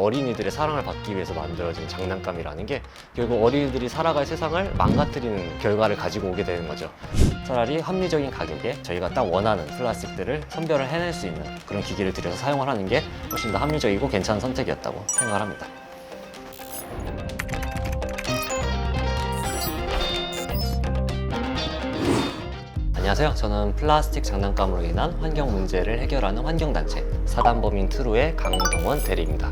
어린이들의 사랑을 받기 위해서 만들어진 장난감이라는 게 결국 어린이들이 살아갈 세상을 망가뜨리는 결과를 가지고 오게 되는 거죠. 차라리 합리적인 가격에 저희가 딱 원하는 플라스틱들을 선별을 해낼 수 있는 그런 기기를 들여서 사용을 하는 게 훨씬 더 합리적이고 괜찮은 선택이었다고 생각을 합니다. 안녕하세요. 저는 플라스틱 장난감으로 인한 환경 문제를 해결하는 환경단체 사단법인 트루의 강동원 대리입니다.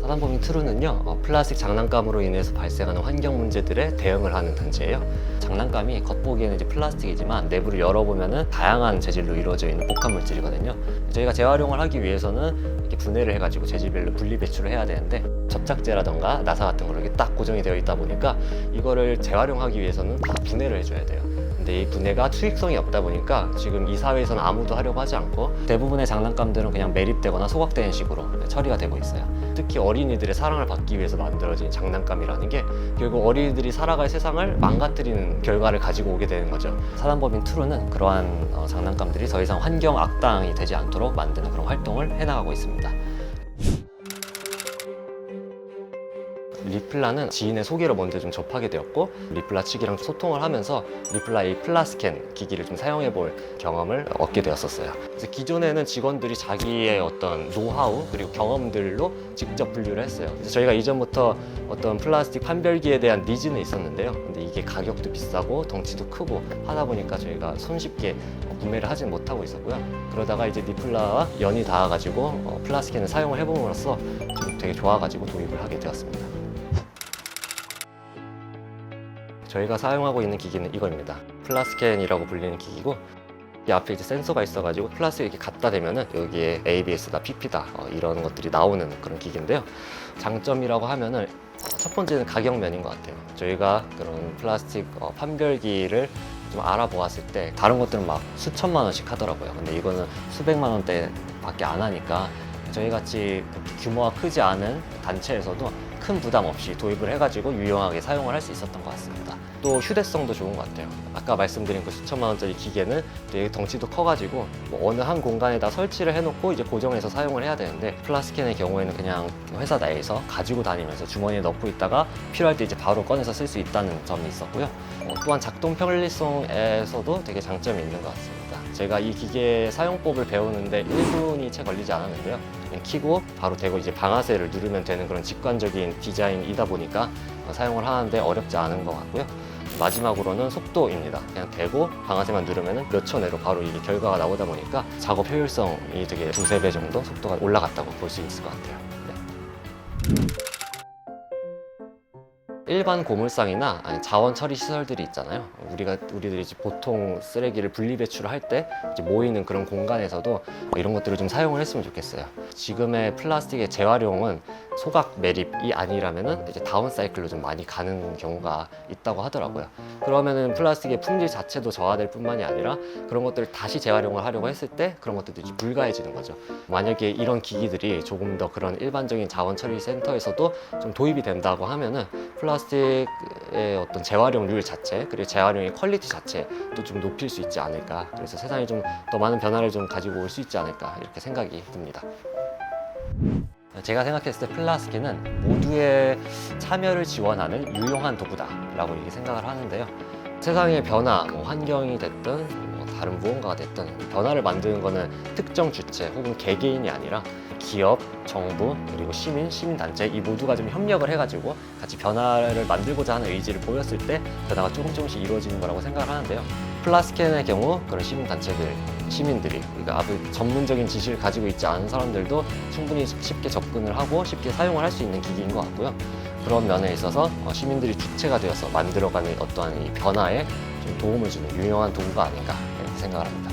사단법인 트루는요, 플라스틱 장난감으로 인해서 발생하는 환경 문제들에 대응을 하는 단체예요. 장난감이 겉보기에는 이제 플라스틱이지만 내부를 열어보면은 다양한 재질로 이루어져 있는 복합 물질이거든요. 저희가 재활용을 하기 위해서는 이렇게 분해를 해가지고 재질별로 분리 배출을 해야 되는데 접착제라던가 나사 같은 걸로 이렇게 딱 고정이 되어 있다 보니까 이거를 재활용하기 위해서는 다 분해를 해줘야 돼요. 근데 이 분해가 수익성이 없다 보니까 지금 이 사회에서는 아무도 하려고 하지 않고 대부분의 장난감들은 그냥 매립되거나 소각되는 식으로 처리가 되고 있어요. 특히 어린이들의 사랑을 받기 위해서 만들어진 장난감이라는 게 결국 어린이들이 살아갈 세상을 망가뜨리는 결과를 가지고 오게 되는 거죠. 사단법인 트루는 그러한 장난감들이 더 이상 환경 악당이 되지 않도록 만드는 그런 활동을 해나가고 있습니다. 리플라는 지인의 소개로 먼저 좀 접하게 되었고 리플라 측이랑 소통을 하면서 리플라의 플라스캔 기기를 좀 사용해 볼 경험을 얻게 되었었어요. 그래서 기존에는 직원들이 자기의 어떤 노하우 그리고 경험들로 직접 분류를 했어요. 그래서 저희가 이전부터 어떤 플라스틱 판별기에 대한 니즈는 있었는데요. 근데 이게 가격도 비싸고 덩치도 크고 하다 보니까 저희가 손쉽게 구매를 하진 못하고 있었고요. 그러다가 이제 리플라와 연이 닿아가지고 플라스캔을 사용을 해봄으로써 좀 되게 좋아가지고 도입을 하게 되었습니다. 저희가 사용하고 있는 기기는 이거입니다. 플라스캔이라고 불리는 기기고 이 앞에 이제 센서가 있어가지고 플라스틱 이렇게 갖다 대면은 여기에 ABS다, PP다 이런 것들이 나오는 그런 기기인데요. 장점이라고 하면은 첫 번째는 가격 면인 것 같아요. 저희가 그런 플라스틱 판별기를 좀 알아보았을 때 다른 것들은 막 수천만 원씩 하더라고요. 근데 이거는 수백만 원대밖에 안 하니까 저희 같이 규모가 크지 않은 단체에서도 큰 부담 없이 도입을 해가지고 유용하게 사용을 할 수 있었던 것 같습니다. 또 휴대성도 좋은 것 같아요. 아까 말씀드린 그 수천만 원짜리 기계는 되게 덩치도 커가지고 뭐 어느 한 공간에다 설치를 해놓고 이제 고정해서 사용을 해야 되는데 플라스틱의 경우에는 그냥 회사 내에서 가지고 다니면서 주머니에 넣고 있다가 필요할 때 이제 바로 꺼내서 쓸 수 있다는 점이 있었고요. 또한 작동 편리성에서도 되게 장점이 있는 것 같습니다. 제가 이 기계 사용법을 배우는데 1분이 채 걸리지 않았는데요. 그냥 켜고 바로 대고 이제 방아쇠를 누르면 되는 그런 직관적인 디자인이다 보니까 사용을 하는데 어렵지 않은 것 같고요. 마지막으로는 속도입니다. 그냥 대고 방아쇠만 누르면 몇 초 내로 바로 이게 결과가 나오다 보니까 작업 효율성이 되게 두세 배 정도 속도가 올라갔다고 볼 수 있을 것 같아요. 네. 일반 고물상이나 자원 처리 시설들이 있잖아요. 우리들이 이제 보통 쓰레기를 분리 배출을 할 때 모이는 그런 공간에서도 이런 것들을 좀 사용을 했으면 좋겠어요. 지금의 플라스틱의 재활용은 소각 매립이 아니라면은 이제 다운 사이클로 좀 많이 가는 경우가 있다고 하더라고요. 그러면은 플라스틱의 품질 자체도 저하될 뿐만이 아니라 그런 것들을 다시 재활용을 하려고 했을 때 그런 것들도 이제 불가해지는 거죠. 만약에 이런 기기들이 조금 더 그런 일반적인 자원 처리 센터에서도 좀 도입이 된다고 하면은 플라스틱의 어떤 재활용률 자체 그리고 재활용의 퀄리티 자체도 좀 높일 수 있지 않을까. 그래서 세상이 좀 더 많은 변화를 좀 가지고 올 수 있지 않을까 이렇게 생각이 듭니다. 제가 생각했을 때 플라스틱은 모두의 참여를 지원하는 유용한 도구다 라고 이렇게 생각을 하는데요. 세상의 변화, 환경이 됐든 다른 무언가가 됐든 변화를 만드는 거는 특정 주체 혹은 개개인이 아니라 기업, 정부, 그리고 시민단체 이 모두가 좀 협력을 해가지고 같이 변화를 만들고자 하는 의지를 보였을 때 변화가 조금씩 이루어지는 거라고 생각을 하는데요. 플라스캔의 경우 그런 시민들이 그러니까 아주 전문적인 지식을 가지고 있지 않은 사람들도 충분히 쉽게 접근을 하고 쉽게 사용을 할 수 있는 기기인 것 같고요. 그런 면에 있어서 시민들이 주체가 되어서 만들어가는 어떠한 이 변화에 좀 도움을 주는 유용한 도구가 아닌가 이렇게 생각을 합니다.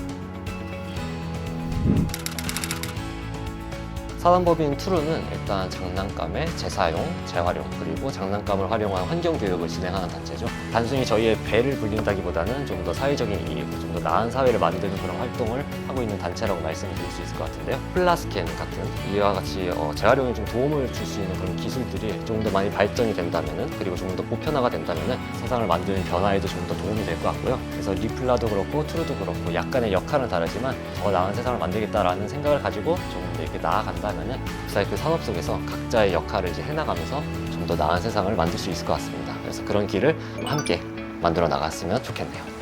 사단법인 투루는 일단 장난감의 재사용, 재활용, 그리고 장난감을 활용한 환경교육을 진행하는 단체죠. 단순히 저희의 배를 불린다기보다는 좀 더 사회적인 이익, 좀 더 나은 사회를 만드는 그런 활동을 하고 있는 단체라고 말씀드릴 수 있을 것 같은데요. 플라스캔 같은 이와 같이 재활용에 좀 도움을 줄 수 있는 그런 기술들이 조금 더 많이 발전이 된다면은, 그리고 조금 더 보편화가 된다면은 세상을 만드는 변화에도 좀 더 도움이 될 것 같고요. 그래서 리플라도 그렇고 투루도 그렇고 약간의 역할은 다르지만 더 나은 세상을 만들겠다라는 생각을 가지고 조금 더 이렇게 나아간다면은 리사이클 산업 속에서 각자의 역할을 이제 해나가면서 좀 더 나은 세상을 만들 수 있을 것 같습니다. 그래서 그런 길을 함께 만들어 나갔으면 좋겠네요.